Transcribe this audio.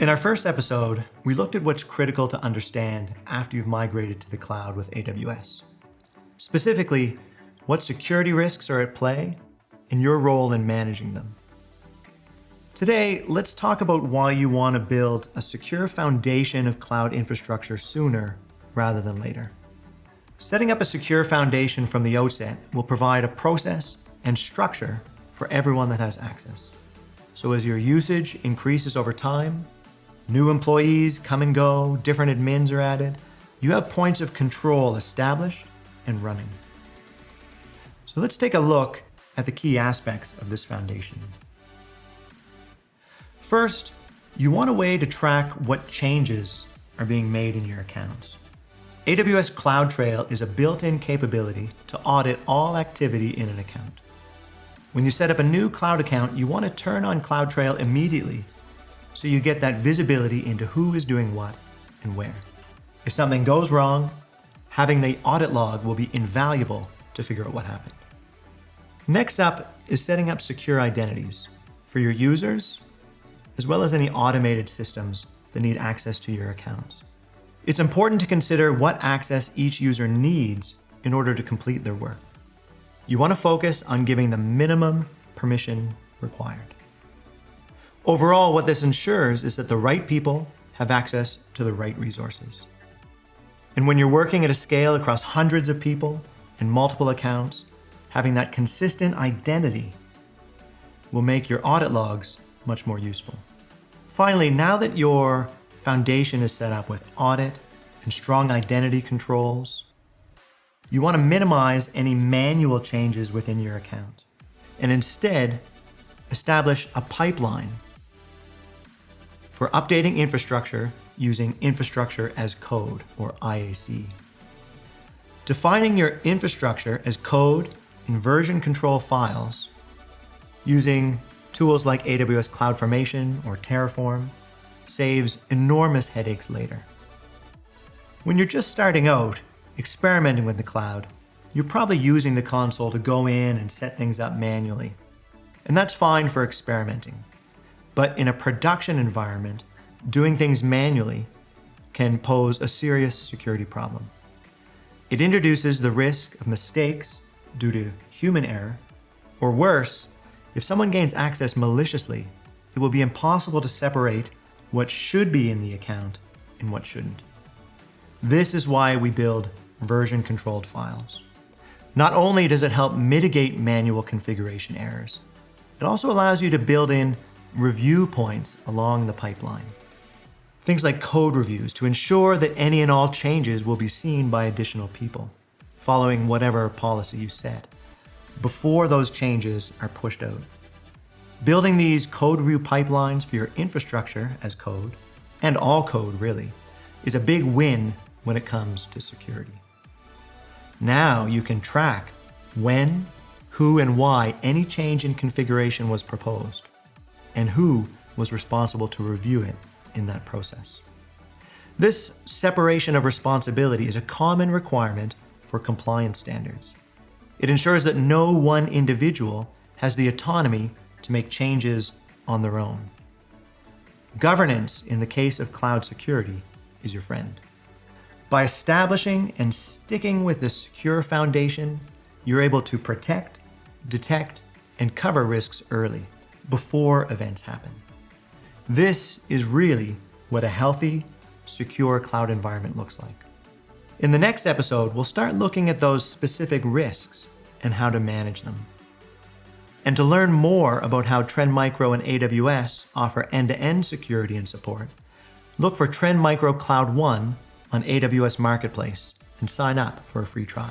In our first episode, we looked at what's critical to understand after you've migrated to the cloud with AWS. Specifically, what security risks are at play and your role in managing them. Today, let's talk about why you want to build a secure foundation of cloud infrastructure sooner rather than later. Setting up a secure foundation from the outset will provide a process and structure for everyone that has access. So as your usage increases over time, new employees come and go, different admins are added, you have points of control established and running. So let's take a look at the key aspects of this foundation. First, you want a way to track what changes are being made in your accounts. AWS CloudTrail is a built-in capability to audit all activity in an account. When you set up a new cloud account, you want to turn on CloudTrail immediately so you get that visibility into who is doing what and where. If something goes wrong, having the audit log will be invaluable to figure out what happened. Next up is setting up secure identities for your users, as well as any automated systems that need access to your accounts. It's important to consider what access each user needs in order to complete their work. You want to focus on giving the minimum permission required. Overall, what this ensures is that the right people have access to the right resources. And when you're working at a scale across hundreds of people and multiple accounts, having that consistent identity will make your audit logs much more useful. Finally, now that your foundation is set up with audit and strong identity controls, you want to minimize any manual changes within your account and instead establish a pipeline for updating infrastructure using infrastructure as code, or IAC. Defining your infrastructure as code in version control files using tools like AWS CloudFormation or Terraform saves enormous headaches later. When you're just starting out, experimenting with the cloud, you're probably using the console to go in and set things up manually. And that's fine for experimenting. But in a production environment, doing things manually can pose a serious security problem. It introduces the risk of mistakes due to human error, or worse, if someone gains access maliciously, it will be impossible to separate what should be in the account and what shouldn't. This is why we build version-controlled files. Not only does it help mitigate manual configuration errors, it also allows you to build in review points along the pipeline. Things like code reviews to ensure that any and all changes will be seen by additional people, following whatever policy you set, before those changes are pushed out. Building these code review pipelines for your infrastructure as code, and all code really, is a big win when it comes to security. Now you can track when, who, and why any change in configuration was proposed, and who was responsible to review it in that process. This separation of responsibility is a common requirement for compliance standards. It ensures that no one individual has the autonomy to make changes on their own. Governance, in the case of cloud security, is your friend. By establishing and sticking with this secure foundation, you're able to protect, detect, and cover risks early, before events happen. This is really what a healthy, secure cloud environment looks like. In the next episode, we'll start looking at those specific risks and how to manage them. And to learn more about how Trend Micro and AWS offer end-to-end security and support, look for Trend Micro Cloud One on AWS Marketplace and sign up for a free trial.